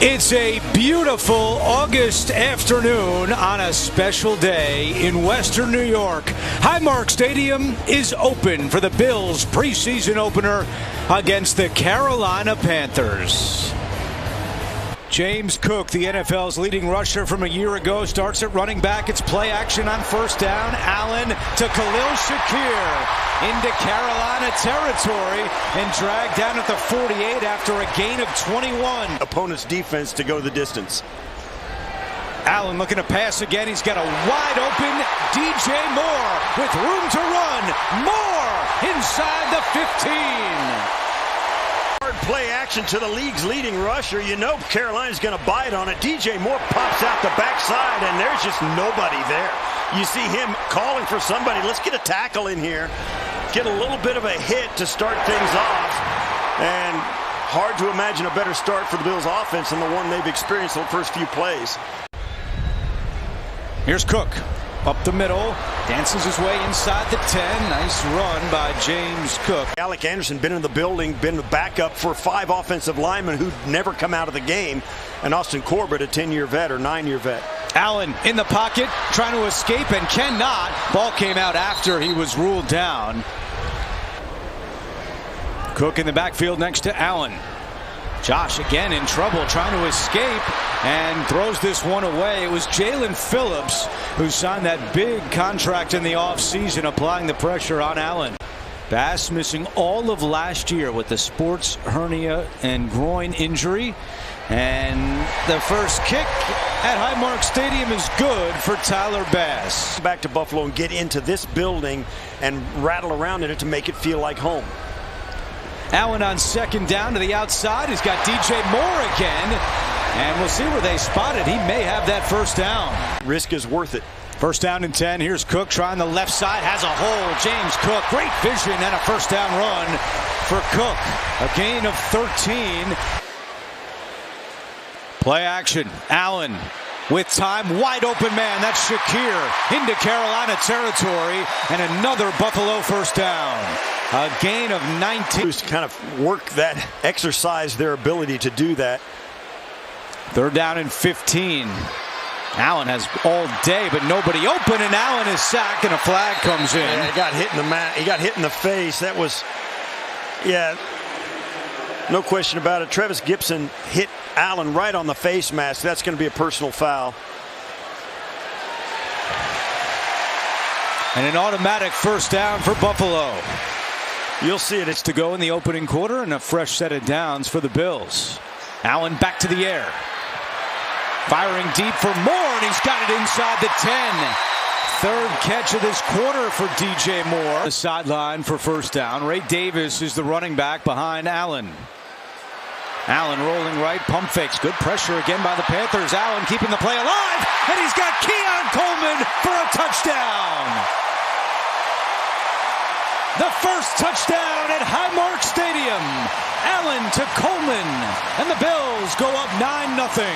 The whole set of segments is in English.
It's a beautiful August afternoon on a special day in Western New York. Highmark Stadium is open for the Bills preseason opener against the Carolina Panthers. James Cook, the NFL's leading rusher from a year ago, starts at running back. It's play action on first down. Allen to Khalil Shakir into Carolina territory and dragged down at the 48 after a gain of 21. Opponent's defense to go the distance. Allen looking to pass again. He's got a wide open DJ Moore with room to run. Moore inside the 15. Play action to the league's leading rusher. You know Carolina's going to bite on it. DJ Moore pops out the backside, and there's just nobody there. You see him calling for somebody. Let's get a tackle in here. Get a little bit of a hit to start things off. And hard to imagine a better start for the Bills offense than the one they've experienced in the first few plays. Here's Cook. Up the middle, dances his way inside the 10. Nice run by James Cook. Alec Anderson been in the building, been the backup for 5 offensive linemen who'd never come out of the game. And Austin Corbett, a 10-year vet or 9-year vet. Allen in the pocket, trying to escape and cannot. Ball came out after he was ruled down. Cook in the backfield next to Allen. Josh again in trouble trying to escape and throws this one away. It was Jalen Phillips who signed that big contract in the offseason, applying the pressure on Allen. Bass missing all of last year with the sports hernia and groin injury. And the first kick at Highmark Stadium is good for Tyler Bass. Back to Buffalo and get into this building and rattle around in it to make it feel like home. Allen on second down to the outside. He's got DJ Moore again. And we'll see where they spot it. He may have that first down. Risk is worth it. First down and 10. Here's Cook trying the left side. Has a hole. James Cook. Great vision and a first down run for Cook. A gain of 13. Play action. Allen with time. Wide open man. That's Shakir into Carolina territory. And another Buffalo first down. A gain of 19. To kind of work that, exercise their ability to do that. Third down and 15. Allen has all day, but nobody open, and Allen is sacked, and a flag comes in. Yeah, he got hit in the mat. He got hit in the face. That was, yeah, no question about it. Travis Gibson hit Allen right on the face mask. That's going to be a personal foul. And an automatic first down for Buffalo. You'll see it. It's to go in the opening quarter and a fresh set of downs for the Bills. Allen back to the air. Firing deep for Moore, and he's got it inside the 10. Third catch of this quarter for DJ Moore. The sideline for first down. Ray Davis is the running back behind Allen. Allen rolling right, pump fakes. Good pressure again by the Panthers. Allen keeping the play alive, and he's got Keon Coleman for a touchdown. The first touchdown at Highmark Stadium. Allen to Coleman, and the Bills go up 9-0.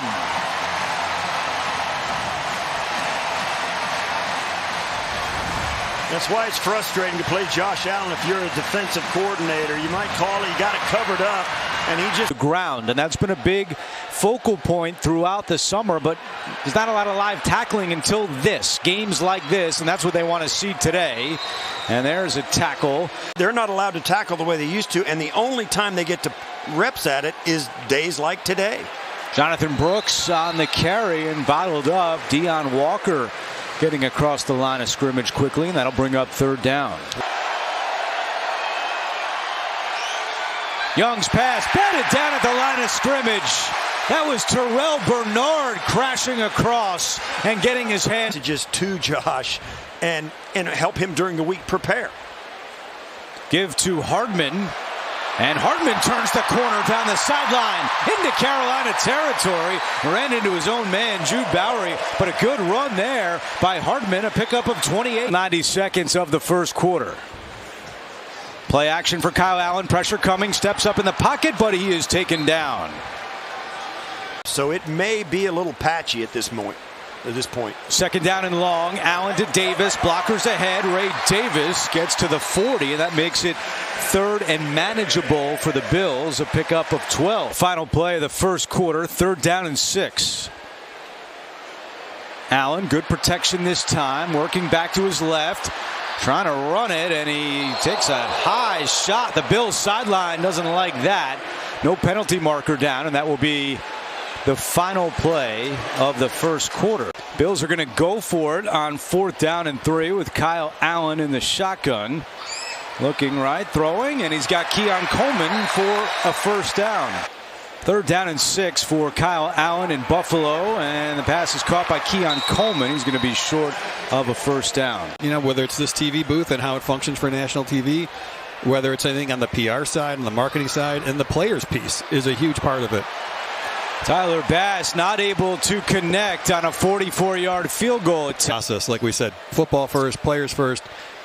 That's why it's frustrating to play Josh Allen if you're a defensive coordinator. You might call it, you got it covered up, and he just... The ground, and that's been a big focal point throughout the summer, but there's not a lot of live tackling until this, games like this, and that's what they want to see today. And there's a tackle. They're not allowed to tackle the way they used to, and the only time they get to reps at it is days like today. Jonathan Brooks on the carry and bottled up. Deion Walker getting across the line of scrimmage quickly, and that'll bring up third down. Young's pass batted down at the line of scrimmage. That was Terrell Bernard crashing across and getting his hands. Just to Josh and help him during the week prepare. Give to Hardman. And Hardman turns the corner down the sideline into Carolina territory. Ran into his own man, Jude Bowery. But a good run there by Hardman. A pickup of 28. 90 seconds of the first quarter. Play action for Kyle Allen. Pressure coming. Steps up in the pocket, but he is taken down. So it may be a little patchy at this point. at this point. Second down and long. Allen to Davis. Blockers ahead. Ray Davis gets to the 40, and that makes it third and manageable for the Bills. A pickup of 12. Final play of the first quarter. Third down and 6. Allen, good protection this time. Working back to his left. Trying to run it, and he takes a high shot. The Bills sideline doesn't like that. No penalty marker down, and that will be the final play of the first quarter. Bills are going to go for it on 4th down and 3 with Kyle Allen in the shotgun. Looking right, throwing, and he's got Keon Coleman for a first down. 3rd down and 6 for Kyle Allen in Buffalo, and the pass is caught by Keon Coleman. He's going to be short of a first down. You know, whether it's this TV booth and how it functions for national TV, whether it's anything on the PR side and the marketing side, and the players piece is a huge part of it. Tyler Bass not able to connect on a 44-yard field goal attempt. Process, like we said, football first, players first.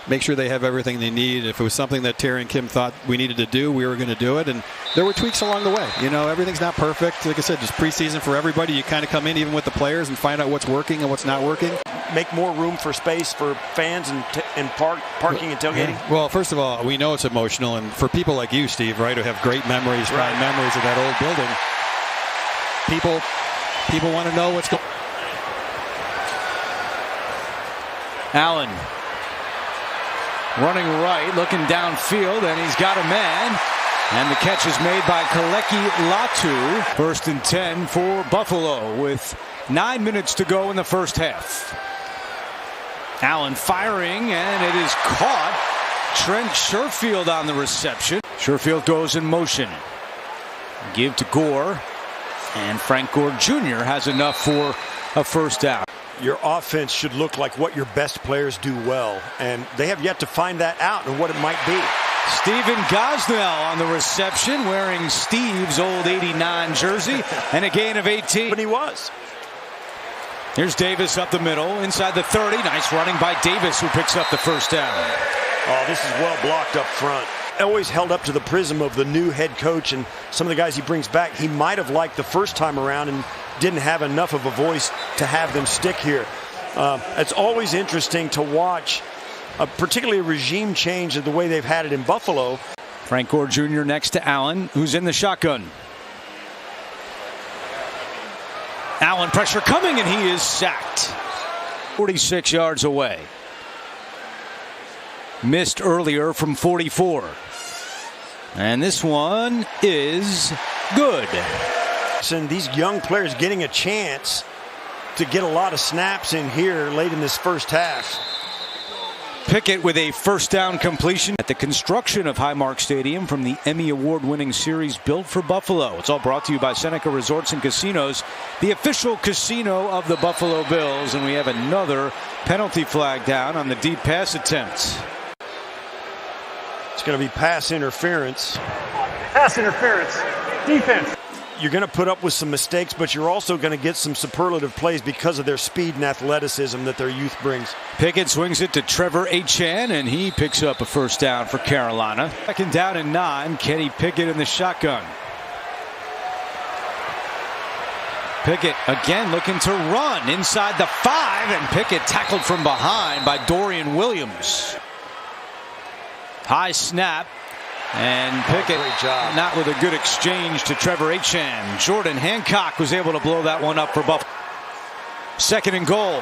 Make sure they have everything they need. If it was something that Terry and Kim thought we needed to do, we were going to do it. And there were tweaks along the way. You know, everything's not perfect. Like I said, just preseason for everybody. You kind of come in even with the players and find out what's working and what's not working. Make more room for space for fans and parking and tailgating. Yeah. Well, first of all, we know it's emotional. And for people like you, Steve, right, who have great memories, fond memories of that old building, people want to know what's going on. Allen running right, looking downfield, and he's got a man. And the catch is made by Kaleki Latu. 1st and 10 for Buffalo with 9 minutes to go in the first half. Allen firing, and it is caught. Trent Sherfield on the reception. Sherfield goes in motion. Give to Gore. And Frank Gore Jr. has enough for a first down. Your offense should look like what your best players do well, and they have yet to find that out and what it might be. Steven Gosnell on the reception, wearing Steve's old 89 jersey, and a gain of 18. But he was. Here's Davis up the middle, inside the 30. Nice running by Davis, who picks up the first down. Oh, this is well blocked up front. Always held up to the prism of the new head coach and some of the guys he brings back. He might have liked the first time around and didn't have enough of a voice to have them stick here. It's always interesting to watch, particularly a regime change of the way they've had it in Buffalo. Frank Gore Jr. next to Allen, who's in the shotgun. Allen pressure coming, and he is sacked. 46 yards away. Missed earlier from 44. And this one is good. And these young players getting a chance to get a lot of snaps in here late in this first half. Pickett with a first down completion at the construction of Highmark Stadium from the Emmy Award-winning series Built for Buffalo. It's all brought to you by Seneca Resorts and Casinos, the official casino of the Buffalo Bills. And we have another penalty flag down on the deep pass attempt. It's going to be pass interference. Pass interference. Defense. You're going to put up with some mistakes, but you're also going to get some superlative plays because of their speed and athleticism that their youth brings. Pickett swings it to Trevor Achane, and he picks up a first down for Carolina. 2nd down and 9. Kenny Pickett in the shotgun. Pickett again looking to run inside the 5, and Pickett tackled from behind by Dorian Williams. High snap. And Pickett not with a good exchange to Trevor Achane. Jordan Hancock was able to blow that one up for Buffalo. 2nd and goal.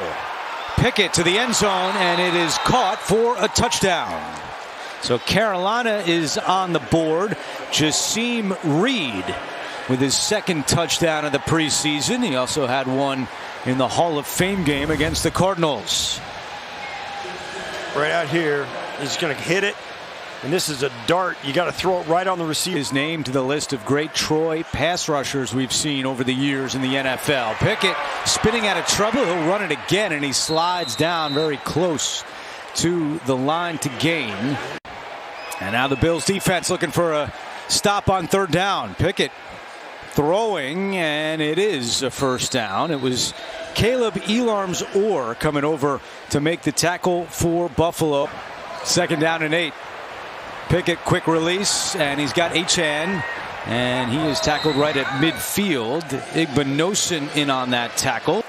Pickett to the end zone, and it is caught for a touchdown. So Carolina is on the board. Jasim Reed with his 2nd touchdown of the preseason. He also had one in the Hall of Fame game against the Cardinals. Right out here, he's going to hit it. And this is a dart. You got to throw it right on the receiver. His name to the list of great Troy pass rushers we've seen over the years in the NFL. Pickett spinning out of trouble. He'll run it again, and he slides down very close to the line to gain. And now the Bills defense looking for a stop on 3rd down. Pickett throwing, and it is a first down. It was Caleb Elarms-Orr coming over to make the tackle for Buffalo. 2nd down and 8. Pickett quick release, and he's got Achane, and he is tackled right at midfield. Igbinosun in on that tackle.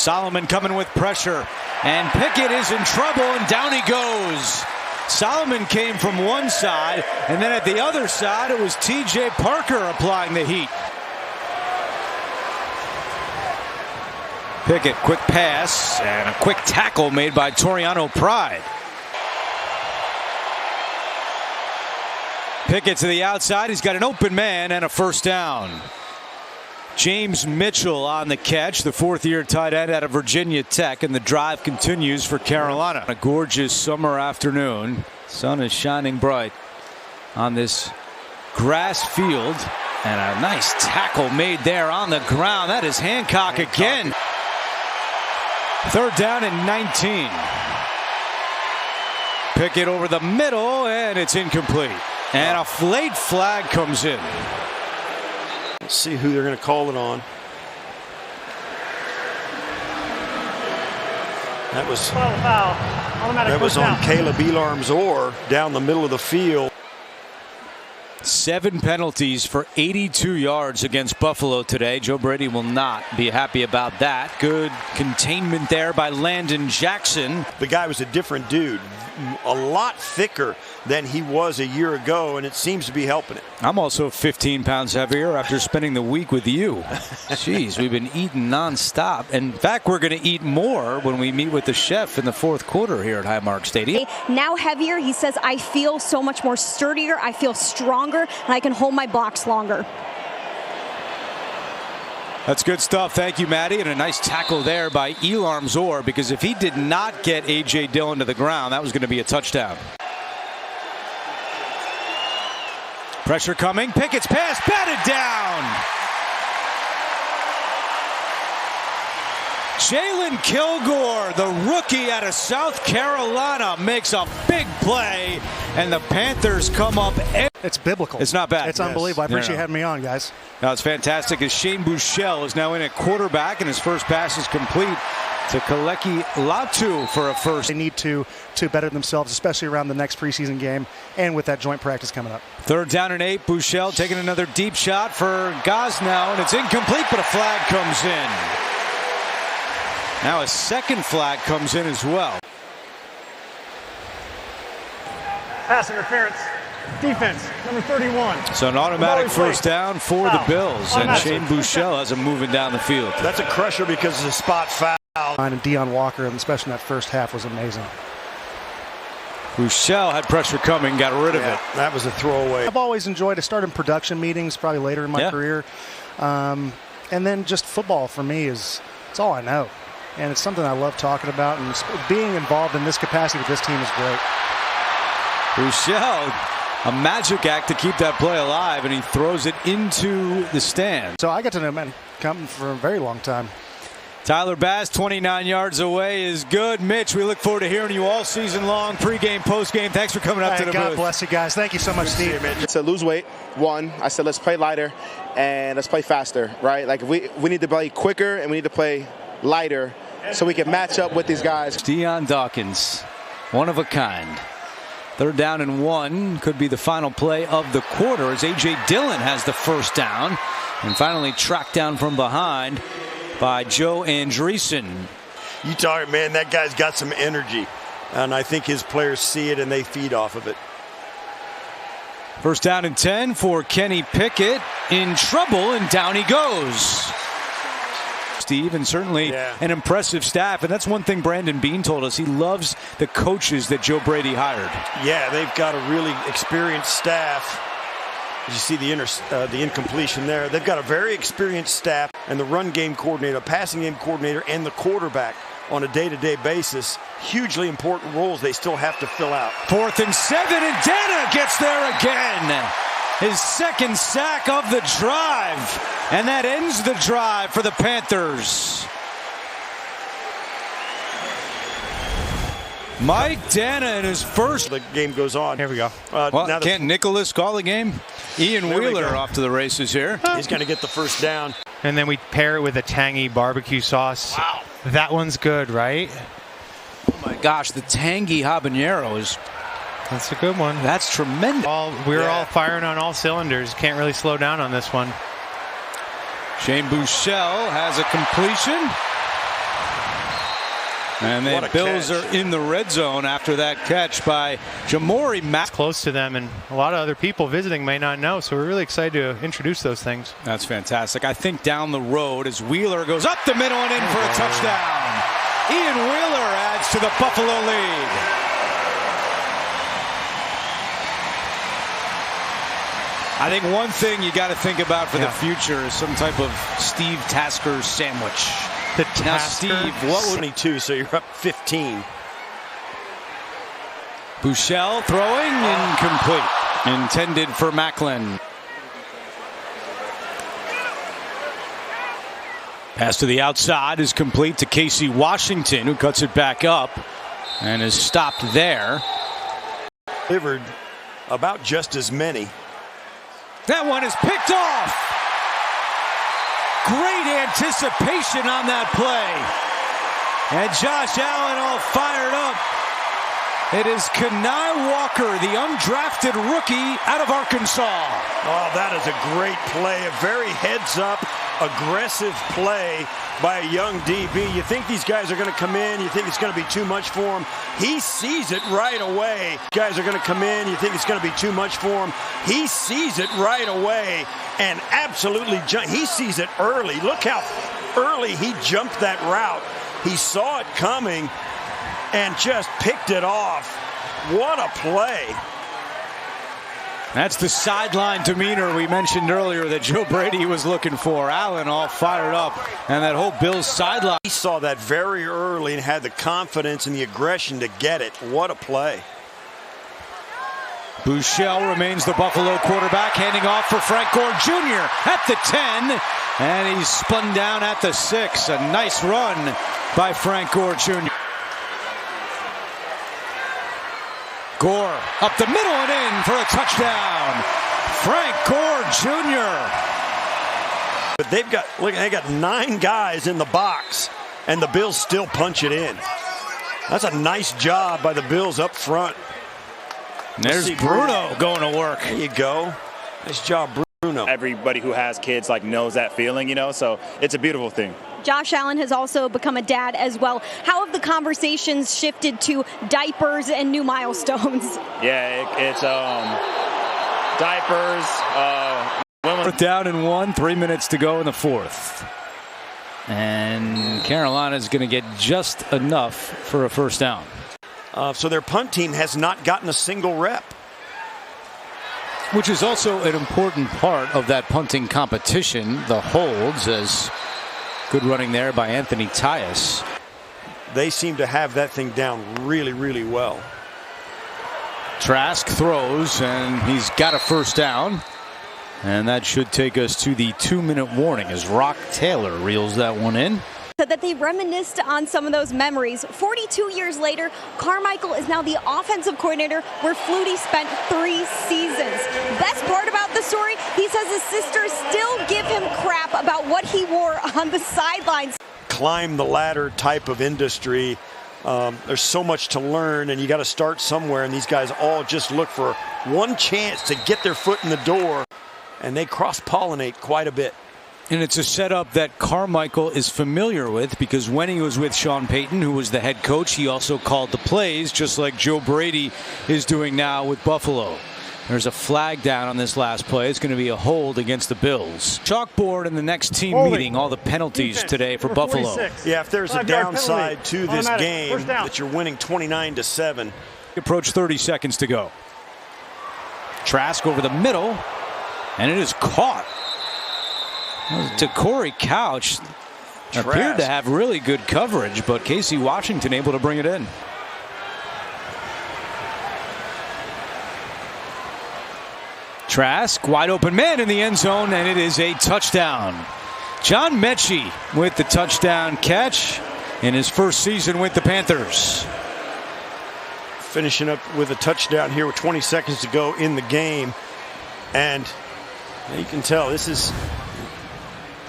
Solomon coming with pressure, and Pickett is in trouble, and down he goes. Solomon came from one side, and then at the other side it was T.J. Parker applying the heat. Pickett, quick pass, and a quick tackle made by Toriano Pride. Pickett to the outside. He's got an open man and a first down. James Mitchell on the catch, the fourth-year tight end out of Virginia Tech, and the drive continues for Carolina. A gorgeous summer afternoon. Sun is shining bright on this grass field, and a nice tackle made there on the ground. That is Hancock again. Third down and 19. Pickett over the middle, and it's incomplete. And a late flag comes in. Let's see who they're going to call it on. That was on Caleb Elarms-Orr down the middle of the field. 7 penalties for 82 yards against Buffalo today. Joe Brady will not be happy about that. Good containment there by Landon Jackson. The guy was a different dude, a lot thicker than he was a year ago, and it seems to be helping it. I'm also 15 pounds heavier after spending the week with you. Jeez, we've been eating nonstop. In fact, we're going to eat more when we meet with the chef in the fourth quarter here at Highmark Stadium. Now heavier, he says, I feel so much more sturdier, I feel stronger, and I can hold my blocks longer. That's good stuff. Thank you, Maddie. And a nice tackle there by Elarms-Orr, because if he did not get A.J. Dillon to the ground, that was going to be a touchdown. Pressure coming. Pickett's pass batted down. Jalen Kilgore, the rookie out of South Carolina, makes a big play, and the Panthers come up. It's biblical. It's not bad. It's unbelievable. I appreciate you having me on, guys. Now it's fantastic as Shane Buechele is now in at quarterback, and his first pass is complete to Kaleki Latu for a first. They need to better themselves, especially around the next preseason game and with that joint practice coming up. Third down and 8. Buechele taking another deep shot for Gosnow, and it's incomplete, but a flag comes in. Now a second flag comes in as well. Pass interference. Defense, number 31. So an automatic first down for the Bills, and Shane Buechele has him moving down the field. That's a crusher because it's a spot foul. And Deion Walker, and especially in that first half, was amazing. Buechele had pressure coming, got rid of it. That was a throwaway. I've always enjoyed it. Started production meetings probably later in my career. And then just football for me it's all I know. And it's something I love talking about, and being involved in this capacity with this team is great. Buechele, a magic act to keep that play alive, and he throws it into the stand. So I got to know him coming for a very long time. Tyler Bass, 29 yards away, is good. Mitch, we look forward to hearing you all season long, pregame, postgame. Thanks for coming up to the God booth. bless you guys. Thank you so much, Steve. To lose weight, one, I said let's play lighter and let's play faster, right? Like we need to play quicker and we need to play lighter so we can match up with these guys. Deion Dawkins, one of a kind. Third down and 1 could be the final play of the quarter as A.J. Dillon has the first down and finally tracked down from behind by Joe Andreessen. You talk, man, that guy's got some energy, and I think his players see it and they feed off of it. First down and 10 for Kenny Pickett, in trouble, and down he goes. Steve, and certainly an impressive staff, and that's one thing Brandon Beane told us. He loves the coaches that Joe Brady hired. Yeah, they've got a really experienced staff. You see the incompletion there. They've got a very experienced staff, and the run game coordinator, passing game coordinator, and the quarterback on a day-to-day basis. Hugely important roles they still have to fill out. 4th and 7, and Dana gets there again. His second sack of the drive, and that ends the drive for the Panthers. Mike Dana in his first. The game goes on. Here we go. Well, can't Nicholas call the game? Ian Wheeler off to the races here. He's going to get the first down. And then we pair it with a tangy barbecue sauce. Wow. That one's good, right? Oh my gosh, the tangy habanero is. That's a good one. That's tremendous. We're all firing on all cylinders. Can't really slow down on this one. Shane Buechele has a completion. And the Bills are in the red zone after that catch by Jamori Mack. Close to them, and a lot of other people visiting may not know, so we're really excited to introduce those things. That's fantastic. I think down the road as Wheeler goes up the middle and in for a touchdown. Ian Wheeler adds to the Buffalo lead. I think one thing you got to think about for the future is some type of Steve Tasker sandwich. The Now, Tasker? Steve, what would 22, so you're up 15. Bouchel throwing incomplete. Intended for Macklin. Pass to the outside is complete to Casey Washington, who cuts it back up and is stopped there. Delivered about just as many. That one is picked off. Great anticipation on that play. And Josh Allen all fired up. It is Kenai Walker, the undrafted rookie out of Arkansas. Oh, that is a great play. A very heads-up, aggressive play by a young DB. You think these guys are going to come in. You think it's going to be too much for him. He sees it right away. Guys are going to come in. You think it's going to be too much for him. He sees it right away and absolutely he sees it early. Look how early he jumped that route. He saw it coming and just picked it off. What a play. That's the sideline demeanor we mentioned earlier that Joe Brady was looking for. Allen all fired up, and that whole Bills sideline. He saw that very early and had the confidence and the aggression to get it. What a play. Bouchel remains the Buffalo quarterback, handing off for Frank Gore Jr. at the 10, and he's spun down at the 6. A nice run by Frank Gore Jr. Gore up the middle and in for a touchdown. Frank Gore Jr. But they got 9 guys in the box, and the Bills still punch it in. That's a nice job by the Bills up front. And there's Bruno going to work. There you go. Nice job, Bruno. Everybody who has kids knows that feeling, so it's a beautiful thing. Josh Allen has also become a dad as well. How have the conversations shifted to diapers and new milestones? Yeah, it's diapers. Fourth down and 1, 3 minutes to go in the fourth. And Carolina's going to get just enough for a first down. So their punt team has not gotten a single rep. Which is also an important part of that punting competition, the holds, as good running there by Anthony Tyus. They seem to have that thing down really, really well. Trask throws, and he's got a first down. And that should take us to the 2-minute warning as Rock Taylor reels that one in. Said that they reminisced on some of those memories. 42 years later, Carmichael is now the offensive coordinator where Flutie spent 3 seasons. Best part about the story, he says his sisters still give him crap about what he wore on the sidelines. Climb the ladder type of industry. There's so much to learn, and you got to start somewhere, and these guys all just look for one chance to get their foot in the door, and they cross-pollinate quite a bit. And it's a setup that Carmichael is familiar with because when he was with Sean Payton, who was the head coach, he also called the plays, just like Joe Brady is doing now with Buffalo. There's a flag down on this last play. It's going to be a hold against the Bills. Chalkboard in the next team meeting, all the penalties today for Buffalo. 46. Yeah, if there's a downside to this game that you're winning 29-7. Approach 30 seconds to go. Trask over the middle, and it is caught. To Corey Couch. Appeared to have really good coverage, but Casey Washington able to bring it in. Trask, wide open man in the end zone, and it is a touchdown. John Mechie with the touchdown catch in his first season with the Panthers. Finishing up with a touchdown here with 20 seconds to go in the game. And you can tell this is,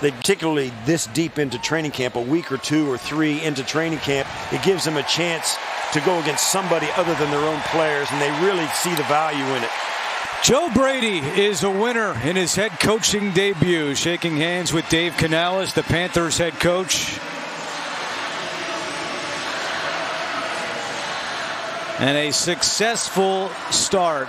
they particularly this deep into training camp, a week or 2 or 3 into training camp, it gives them a chance to go against somebody other than their own players, and they really see the value in it. Joe Brady is a winner in his head coaching debut, shaking hands with Dave Canales, the Panthers head coach. And a successful start